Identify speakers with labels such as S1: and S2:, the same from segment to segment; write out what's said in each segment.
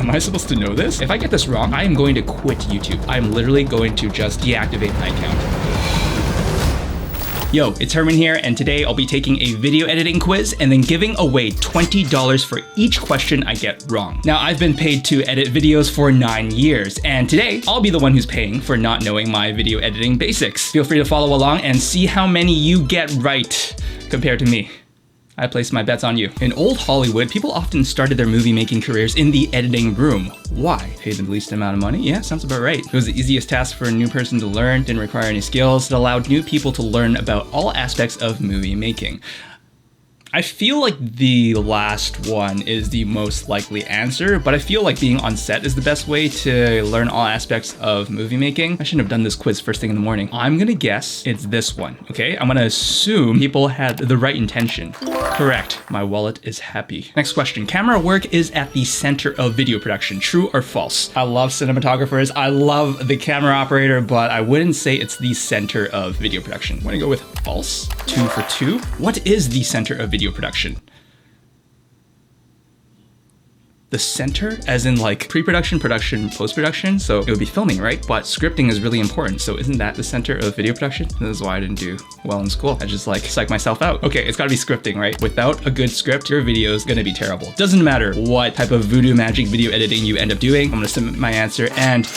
S1: Am I supposed to know this? If I get this wrong, I am going to quit YouTube. I'm literally going to just deactivate my account. Yo, it's Herman here, and today I'll be taking a video editing quiz and then giving away $20 for each question I get wrong. Now, I've been paid to edit videos for 9 years, and today I'll be the one who's paying for not knowing my video editing basics. Feel free to follow along and see how many you get right compared to me. I place my bets on you. In old Hollywood, people often started their movie making careers in the editing room. Why? Pay the least amount of money? Yeah, sounds about right. It was the easiest task for a new person to learn, didn't require any skills. It allowed new people to learn about all aspects of movie making. I feel like the last one is the most likely answer, but I feel like being on set is the best way to learn all aspects of movie making. I shouldn't have done this quiz first thing in the morning. I'm gonna guess it's this one, okay? I'm gonna assume people had the right intention. Correct. My wallet is happy. Next question. Camera work is at the center of video production. True or false? I love cinematographers. I love the camera operator, but I wouldn't say it's the center of video production. I'm gonna go with false. 2 for 2. What is the center of video production? The center, as in like pre-production, production, post-production. So it would be filming, right? But scripting is really important. So isn't that the center of video production? This is why I didn't do well in school. I just like psych myself out. Okay, it's gotta be scripting, right? Without a good script, your video is gonna be terrible. Doesn't matter what type of voodoo magic video editing you end up doing. I'm gonna submit my answer and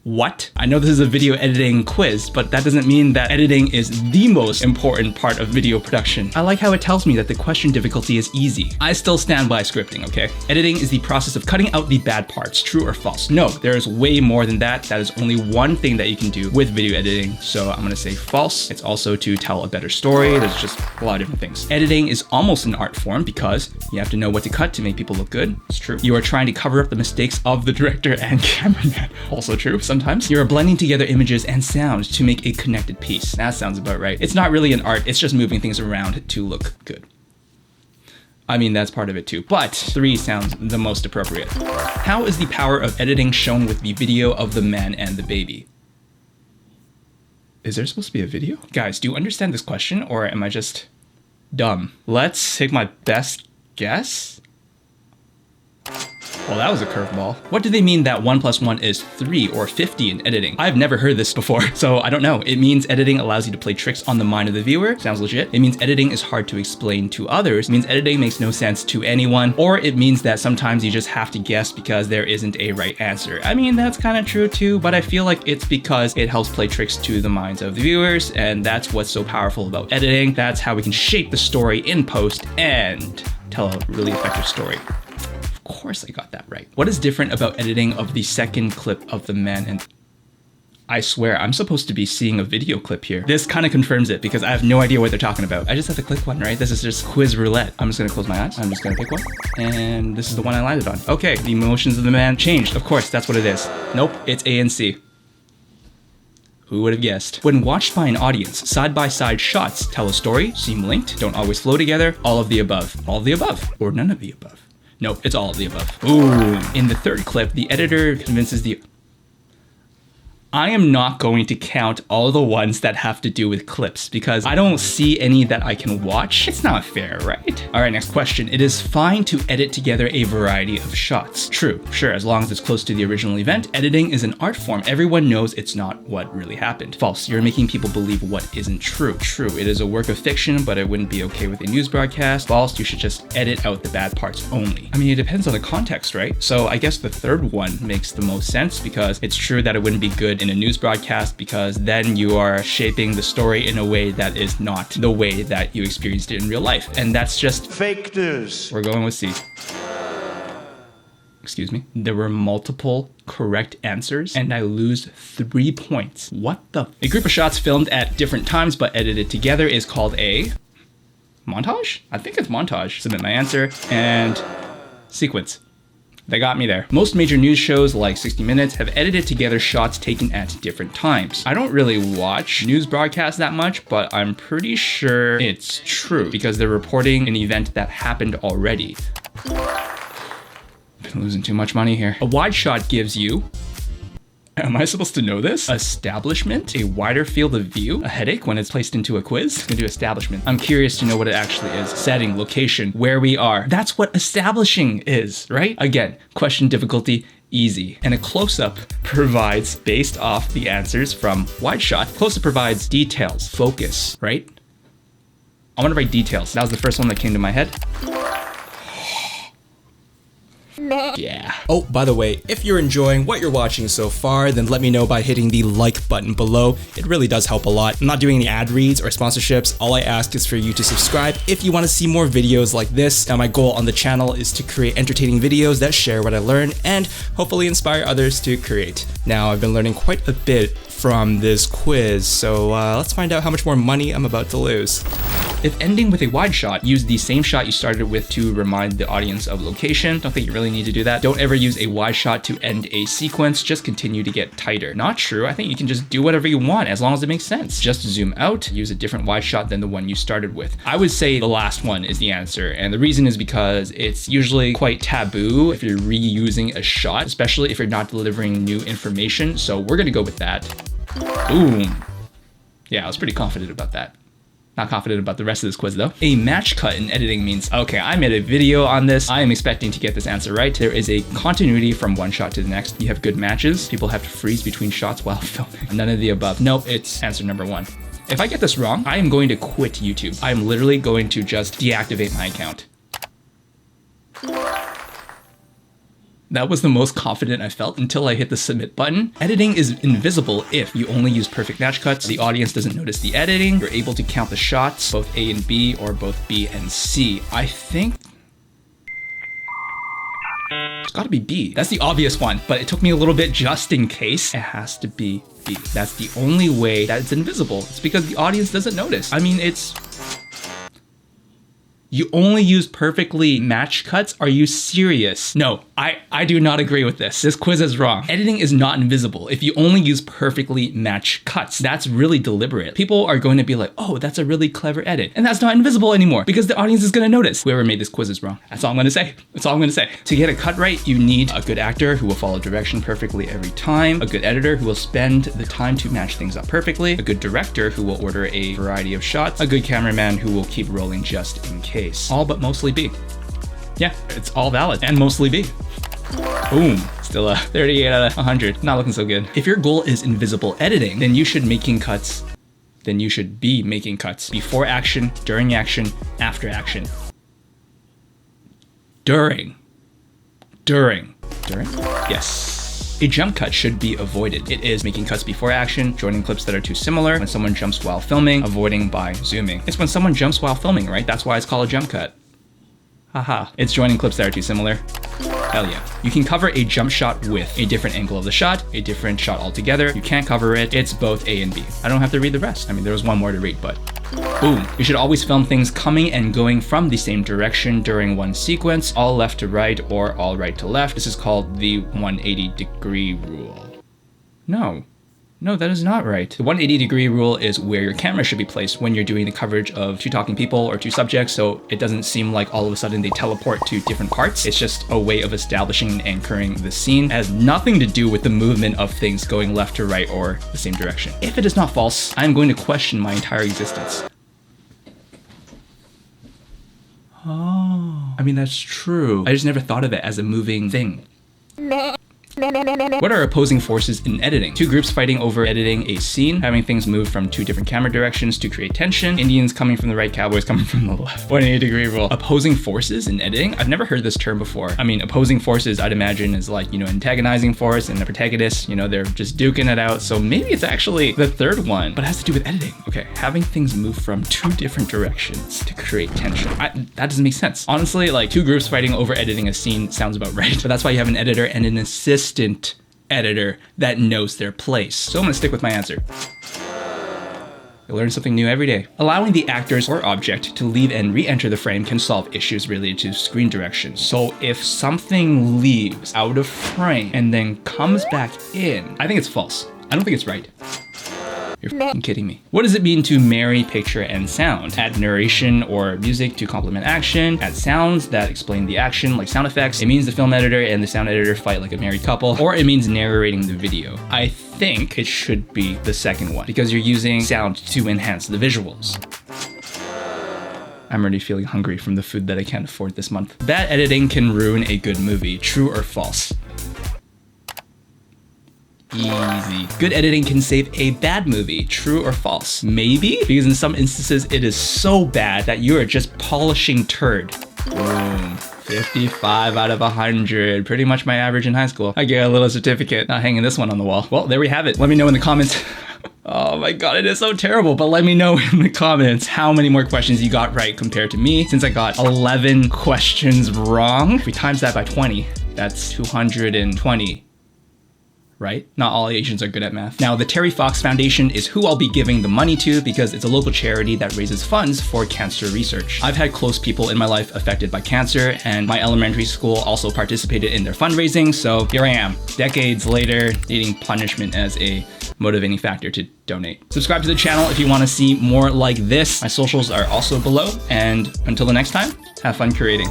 S1: what? I know this is a video editing quiz, but that doesn't mean that editing is the most important part of video production. I like how it tells me that the question difficulty is easy. I still stand by scripting, okay? Editing is the process of cutting out the bad parts. True or false? No, there is way more than that. That is only one thing that you can do with video editing. So I'm gonna say false. It's also to tell a better story. There's just a lot of different things. Editing is almost an art form because you have to know what to cut to make people look good. It's true. You are trying to cover up the mistakes of the director and cameraman. Also true. Sometimes you're blending together images and sounds to make a connected piece. That sounds about right. It's not really an art, it's just moving things around to look good. I mean, that's part of it too, but 3 sounds the most appropriate. How is the power of editing shown with the video of the man and the baby? Is there supposed to be a video? Guys, do you understand this question or am I just dumb? Let's take my best guess. Well, that was a curveball. What do they mean that 1 + 1 is 3 or 50 in editing? I've never heard this before, so I don't know. It means editing allows you to play tricks on the mind of the viewer. Sounds legit. It means editing is hard to explain to others. It means editing makes no sense to anyone. Or it means that sometimes you just have to guess because there isn't a right answer. I mean, that's kind of true too, but I feel like it's because it helps play tricks to the minds of the viewers, and that's what's so powerful about editing. That's how we can shape the story in post and tell a really effective story. Of course I got that right. What is different about editing of the second clip of the man and... I swear, I'm supposed to be seeing a video clip here. This kind of confirms it because I have no idea what they're talking about. I just have to click one, right? This is just quiz roulette. I'm just gonna close my eyes. I'm just gonna pick one. And this is the one I landed on. Okay, the emotions of the man changed. Of course, that's what it is. Nope, it's A and C. Who would have guessed? When watched by an audience, side-by-side shots tell a story, seem linked, don't always flow together, all of the above. All of the above, or none of the above. Nope, it's all of the above. Boom. In the third clip, the editor convinces the... I am not going to count all the ones that have to do with clips because I don't see any that I can watch. It's not fair, right? All right, next question. It is fine to edit together a variety of shots. True, sure, as long as it's close to the original event. Editing is an art form. Everyone knows it's not what really happened. False, you're making people believe what isn't true. True, it is a work of fiction, but it wouldn't be okay with a news broadcast. False, you should just edit out the bad parts only. I mean, it depends on the context, right? So I guess the third one makes the most sense because it's true that it wouldn't be good in a news broadcast because then you are shaping the story in a way that is not the way that you experienced it in real life. And that's just fake news. We're going with C. Excuse me. There were multiple correct answers and I lose 3 points. What the? A group of shots filmed at different times but edited together is called a montage? I think it's montage. Submit my answer and sequence. They got me there. Most major news shows like 60 Minutes have edited together shots taken at different times. I don't really watch news broadcasts that much, but I'm pretty sure it's true because they're reporting an event that happened already. Been losing too much money here. A wide shot gives you Am I supposed to know this? Establishment, a wider field of view, a headache when it's placed into a quiz. I'm gonna do establishment. I'm curious to know what it actually is. Setting, location, where we are. That's what establishing is, right? Again, question difficulty, easy. And a close-up provides, based off the answers from wide shot, close-up provides details, focus, right? I want to write details. That was the first one that came to my head. Yeah. Oh, by the way, if you're enjoying what you're watching so far, then let me know by hitting the like button below. It really does help a lot. I'm not doing any ad reads or sponsorships. All I ask is for you to subscribe if you want to see more videos like this. Now, my goal on the channel is to create entertaining videos that share what I learn and hopefully inspire others to create. Now, I've been learning quite a bit from this quiz, so let's find out how much more money I'm about to lose. If ending with a wide shot, use the same shot you started with to remind the audience of location. Don't think you really need to do that. Don't ever use a wide shot to end a sequence, just continue to get tighter. Not true, I think you can just do whatever you want as long as it makes sense. Just zoom out, use a different wide shot than the one you started with. I would say the last one is the answer, and the reason is because it's usually quite taboo if you're reusing a shot, especially if you're not delivering new information, so we're gonna go with that. Boom. Yeah, I was pretty confident about that. Not confident about the rest of this quiz though. A match cut in editing means, okay, I made a video on this. I am expecting to get this answer right. There is a continuity from one shot to the next. You have good matches. People have to freeze between shots while filming. None of the above. Nope, it's answer number one. If I get this wrong, I am going to quit YouTube. I am literally going to just deactivate my account. That was the most confident I felt until I hit the submit button. Editing is invisible if you only use perfect match cuts. The audience doesn't notice the editing. You're able to count the shots, both A and B or both B and C. I think it's gotta be B. That's the obvious one, but it took me a little bit just in case. It has to be B. That's the only way that it's invisible. It's because the audience doesn't notice. I mean, you only use perfectly matched cuts? Are you serious? No, I do not agree with this. This quiz is wrong. Editing is not invisible if you only use perfectly matched cuts. That's really deliberate. People are going to be like, oh, that's a really clever edit. And that's not invisible anymore because the audience is gonna notice. Whoever made this quiz is wrong. That's all I'm gonna say. That's all I'm gonna say. To get a cut right, you need a good actor who will follow direction perfectly every time, a good editor who will spend the time to match things up perfectly, a good director who will order a variety of shots, a good cameraman who will keep rolling just in case. All but mostly B. Yeah, it's all valid and mostly B. Boom. Still a 38 out of 100. Not looking so good. If your goal is invisible editing, then you should be making cuts before action, during action, after action. During? Yes. A jump cut should be avoided. It is making cuts before action, joining clips that are too similar, when someone jumps while filming, avoiding by zooming. It's when someone jumps while filming, right? That's why it's called a jump cut. Haha. It's joining clips that are too similar. Hell yeah. You can cover a jump shot with a different angle of the shot, a different shot altogether. You can't cover it. It's both A and B. I don't have to read the rest. I mean, there was one more to read, but boom. You should always film things coming and going from the same direction during one sequence, all left to right or all right to left. This is called the 180-degree rule. No, that is not right. The 180-degree rule is where your camera should be placed when you're doing the coverage of two talking people or two subjects, so it doesn't seem like all of a sudden they teleport to different parts. It's just a way of establishing and anchoring the scene. It has nothing to do with the movement of things going left to right or the same direction. If it is not false, I'm going to question my entire existence. Oh. I mean, that's true. I just never thought of it as a moving thing. What are opposing forces in editing? Two groups fighting over editing a scene, having things move from two different camera directions to create tension, Indians coming from the right, cowboys coming from the left. 180-degree rule. Opposing forces in editing? I've never heard this term before. I mean, opposing forces I'd imagine is like, antagonizing force and the protagonist, they're just duking it out. So maybe it's actually the third one, but it has to do with editing. Okay, having things move from two different directions to create tension. That doesn't make sense. Honestly, like two groups fighting over editing a scene sounds about right, but that's why you have an editor and an assistant editor that knows their place. So I'm gonna stick with my answer. I learn something new every day. Allowing the actors or object to leave and re-enter the frame can solve issues related to screen direction. So if something leaves out of frame and then comes back in, I think it's false. I don't think it's right. You're fucking kidding me. What does it mean to marry picture and sound? Add narration or music to complement action. Add sounds that explain the action, like sound effects. It means the film editor and the sound editor fight like a married couple. Or it means narrating the video. I think it should be the second one because you're using sound to enhance the visuals. I'm already feeling hungry from the food that I can't afford this month. Bad editing can ruin a good movie. True or false? Easy. Good editing can save a bad movie. True or false? Maybe? Because in some instances, it is so bad that you are just polishing turd. Boom. 55 out of 100. Pretty much my average in high school. I get a little certificate. Not hanging this one on the wall. Well, there we have it. Let me know in the comments. Oh my god, it is so terrible. But let me know in the comments how many more questions you got right compared to me, since I got 11 questions wrong. If we times that by 20, that's 220. Right? Not all Asians are good at math. Now, the Terry Fox Foundation is who I'll be giving the money to because it's a local charity that raises funds for cancer research. I've had close people in my life affected by cancer, and my elementary school also participated in their fundraising, so here I am, decades later, needing punishment as a motivating factor to donate. Subscribe to the channel if you want to see more like this. My socials are also below, and until the next time, have fun creating.